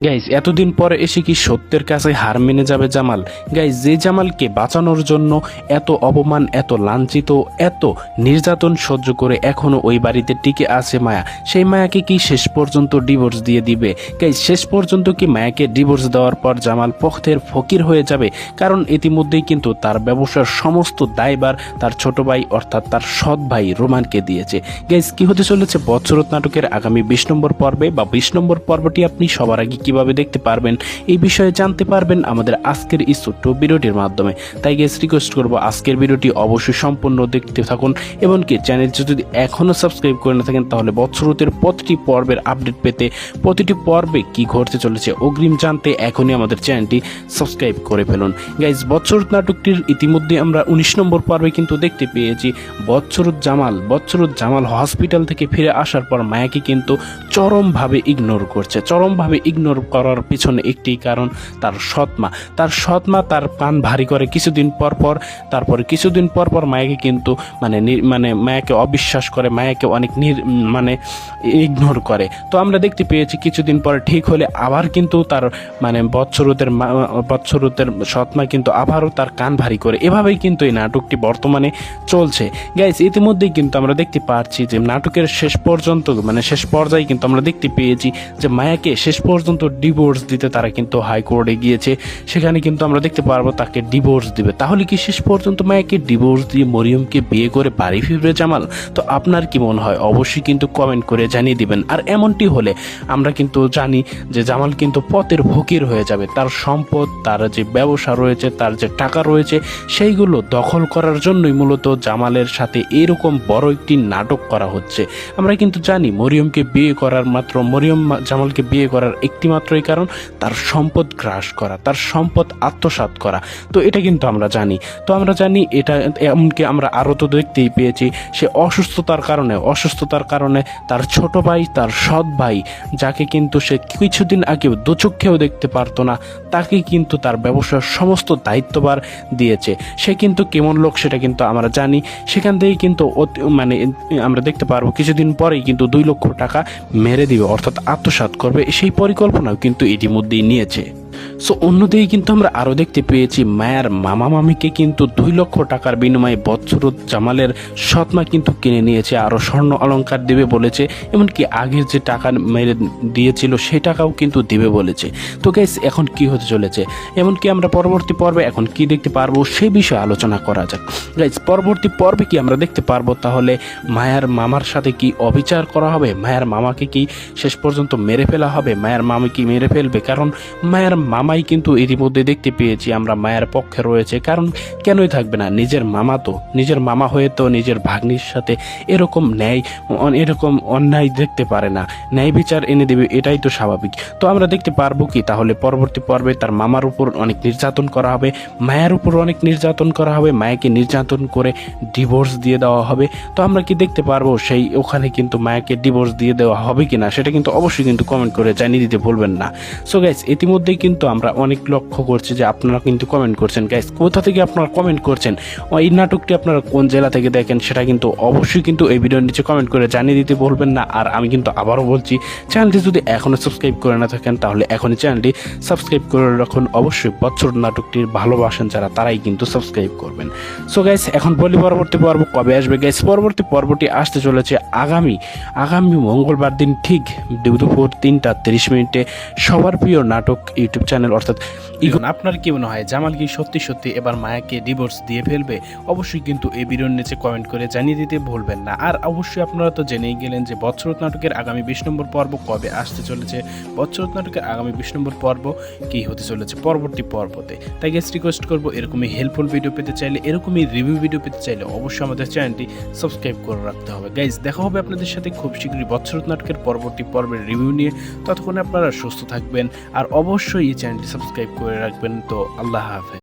Guys এতদিন পরে এসে কি সত্যের কাছে হার মেনে যাবে জামাল? গাইজ যে জামালকে বাঁচানোর জন্য এত অপমান, এত লাঞ্ছিত, এত নির্যাতন সহ্য করে এখনো ওই বাড়িতে টিকে আছে মায়া, সেই মায়াকে কি শেষ পর্যন্ত ডিভোর্স দিয়ে দিবে? গাইজ শেষ পর্যন্ত কি মায়াকে ডিভোর্স দেওয়ার পর জামাল পথের ফকির হয়ে যাবে? কারণ ইতিমধ্যেই কিন্তু তার ব্যবসার সমস্ত দায়ভার তার ছোট ভাই অর্থাৎ তার সৎ ভাই রোমানকে দিয়েছে। গাইজ কি হতে চলেছে বৎসরত নাটকের আগামী 20 নম্বর পর্বে বা 20 নম্বর পর্বটি আপনি সবার আগে কিভাবে দেখতে পারবেন এই বিষয়ে জানতে পারবেন আমাদের আজকের এই ছোট্ট ভিডিওটির মাধ্যমে। তাই গেস রিকোয়েস্ট করব আজকের ভিডিওটি অবশ্যই সম্পূর্ণ দেখতে থাকুন এবং কি চ্যানেলটি যদি এখনো সাবস্ক্রাইব করে না থাকেন তাহলে বৎসরতের প্রতিটি পর্বের আপডেট পেতে, প্রতিটি পর্বে কি ঘটতে চলেছে অগ্রিম জানতে এখনই আমাদের চ্যানেলটি সাবস্ক্রাইব করে ফেলুন। গাইজ বৎসরত নাটকটির ইতিমধ্যে আমরা 19 নম্বর পর্বে কিন্তু দেখতে পেয়েছি বৎসরত জামাল হসপিটাল থেকে ফিরে আসার পর মায়াকে কিন্তু চরমভাবে ইগনোর করছে। চরমভাবে ইগনোর করার পিছনে একটি কারণ তার সৎমা তার কান ভারী করে কিছুদিন পর পর, তারপরে কিছুদিন পর পর মায়াকে কিন্তু মায়াকে অবিশ্বাস করে, মায়াকে অনেক ইগনোর করে। তো আমরা দেখতে পেয়েছি কিছুদিন পরে ঠিক হলে আবার কিন্তু তার বৎসরতের সৎমা কিন্তু আবারও তার কান ভারী করে। এভাবেই কিন্তু এই নাটকটি বর্তমানে চলছে। গাইস ইতিমধ্যেই কিন্তু আমরা দেখতে পাচ্ছি যে নাটকের শেষ পর্যায়ে কিন্তু আমরা দেখতে পেয়েছি যে মায়াকে শেষ পর্যন্ত ডিভোর্স দিতে তারা কিন্তু হাইকোর্টে গিয়েছে। সেখানে কিন্তু আমরা দেখতে পারবো তাকে ডিভোর্স দিবে। তাহলে কি শেষ পর্যন্ত মায়াকে ডিভোর্স দিয়ে মরিয়মকে বিয়ে করে বাড়ি ফিরবে জামাল? তো আপনার কি মনে হয় অবশ্যই কিন্তু কমেন্ট করে জানিয়ে দিবেন। আর এমনটি হলে আমরা কিন্তু জানি যে জামাল কিন্তু পথের ফকির হয়ে যাবে। তার সম্পদ, তার যে ব্যবসা রয়েছে, তার যে টাকা রয়েছে সেইগুলো দখল করার জন্যই মূলত জামালের সাথে এরকম বড় একটি নাটক করা হচ্ছে। আমরা কিন্তু জানি মরিয়ম জামালকে বিয়ে করার একটি মাত্রই কারণ তার সম্পদ গ্রাস করা, তার সম্পদ আত্মসাৎ করা। তো এটা কিন্তু আমরা জানি। এটা এমনকি আমরা আরও তো দেখতেই পেয়েছি সে অসুস্থতার কারণে তার ছোট ভাই, তার সৎ ভাই, যাকে কিন্তু সে কিছুদিন আগেও দুচক্ষেও দেখতে পারতো না, তাকে কিন্তু তার ব্যবসার সমস্ত দায়িত্বভার দিয়েছে। সে কিন্তু কেমন লোক সেটা কিন্তু আমরা জানি। সেখান থেকেই কিন্তু আমরা দেখতে পারবো কিছুদিন পরেই কিন্তু 2 লক্ষ টাকা মেরে দিবে অর্থাৎ আত্মসাৎ করবে। সেই পরিকল্পনাও কিন্তু ইতিমধ্যেই নিয়েছে। সো অন্যদিকে কিন্তু আমরা আরও দেখতে পেয়েছি মায়ার মামা মামিকে কিন্তু 2 লক্ষ টাকার বিনিময়ে বৎসরত জামালের সৎমা কিন্তু কিনে নিয়েছে, আরও স্বর্ণ অলংকার দিবে বলেছে, এমনকি আগের যে টাকা মেরে দিয়েছিল সেই টাকাও কিন্তু দিবে বলেছে। তো গাইস এখন কি হতে চলেছে, এমনকি আমরা পরবর্তী পর্বে এখন কি দেখতে পারবো সেই বিষয়ে আলোচনা করা যাক। গাইস পরবর্তী পর্বে কি আমরা দেখতে পারবো তাহলে মায়ার মামার সাথে কি অবিচার করা হবে? মায়ার মামাকে কি শেষ পর্যন্ত মেরে ফেলা হবে? মায়ের মামি কি মেরে ফেলবে? কারণ মায়ের মামাই কিন্তু ইতিমধ্যে দেখতে পেয়েছি আমরা মায়ের পক্ষে রয়েছে। কারণ কেনই থাকবে না, নিজের মামা হয়ে তো নিজের ভাগ্নির সাথে এরকম অন্যায় দেখতে পারে না, ন্যায় বিচার এনে দেবে, এটাই তো স্বাভাবিক। তো আমরা দেখতে পারবো কি তাহলে পরবর্তী পর্বে তার মামার উপর অনেক নির্যাতন করা হবে, মায়ের উপর অনেক নির্যাতন করা হবে, মায়াকে নির্যাতন করে ডিভোর্স দিয়ে দেওয়া হবে। তো আমরা কি দেখতে পারবো সেই ওখানে কিন্তু মায়াকে ডিভোর্স দিয়ে দেওয়া হবে কিনা সেটা কিন্তু অবশ্যই কিন্তু কমেন্ট করে জানিয়ে দিতে ভুলবেন না। সো গাইস ইতিমধ্যেই কিন্তু আমরা অনেক লক্ষ্য করছি যে আপনারা কিন্তু কমেন্ট করছেন। গাইস কোথা থেকে আপনারা কমেন্ট করছেন, এই নাটকটি আপনারা কোন জেলা থেকে দেখেন সেটা কিন্তু অবশ্যই কিন্তু এই ভিডিওর নিচে কমেন্ট করে জানিয়ে দিতে ভুলবেন না। আর আমি কিন্তু আবারও বলছি, চ্যানেলটি যদি এখনও সাবস্ক্রাইব করে না থাকেন তাহলে এখনই চ্যানেলটি সাবস্ক্রাইব করে রাখুন। অবশ্যই বৎসরত নাটকটির ভালোবাসেন যারা তারাই কিন্তু সাবস্ক্রাইব করবেন। সো গাইস এখন বলি পরবর্তী পর্ব কবে আসবে। গাইস পরবর্তী পর্বটি আসতে চলেছে আগামী মঙ্গলবার দিন ঠিক দুপুর 3:30 সবার প্রিয় নাটক ইউটিউব চ্যানেল অর্থাৎ ইগন। আপনার কি মনে হয় জামাল কি সত্যি এবার মায়াকে ডিভোর্স দিয়ে ফেলবে? অবশ্যই কিন্তু এই ভিডিওর নিচে কমেন্ট করে জানিয়ে দিতে ভুলবেন না। আর অবশ্যই আপনারা তো জেনেই গেলেন যে বৎসরত নাটকের আগামী 20 নম্বর পর্ব কবে আসতে চলেছে। বৎসরত নাটকের আগামী 20 নম্বর পর্ব কি হতে চলেছে পরবর্তী পর্বতে। তাই গেস রিকোয়েস্ট করবো এরকমই হেল্পফুল ভিডিও পেতে চাইলে, এরকমই রিভিউ ভিডিও পেতে চাইলে অবশ্যই আমাদের চ্যানেলটি সাবস্ক্রাইব করে রাখতে হবে। গাইজ দেখা হবে আপনাদের সাথে খুব শীঘ্রই বৎসরত নাটকের পরবর্তী পর্বের রিভিউ নিয়ে। ততক্ষণে আপনারা সুস্থ থাকবেন আর অবশ্যই এই চ্যানেলটি সাবস্ক্রাইব করে রাখবেন। তো আল্লাহ হাফেজ।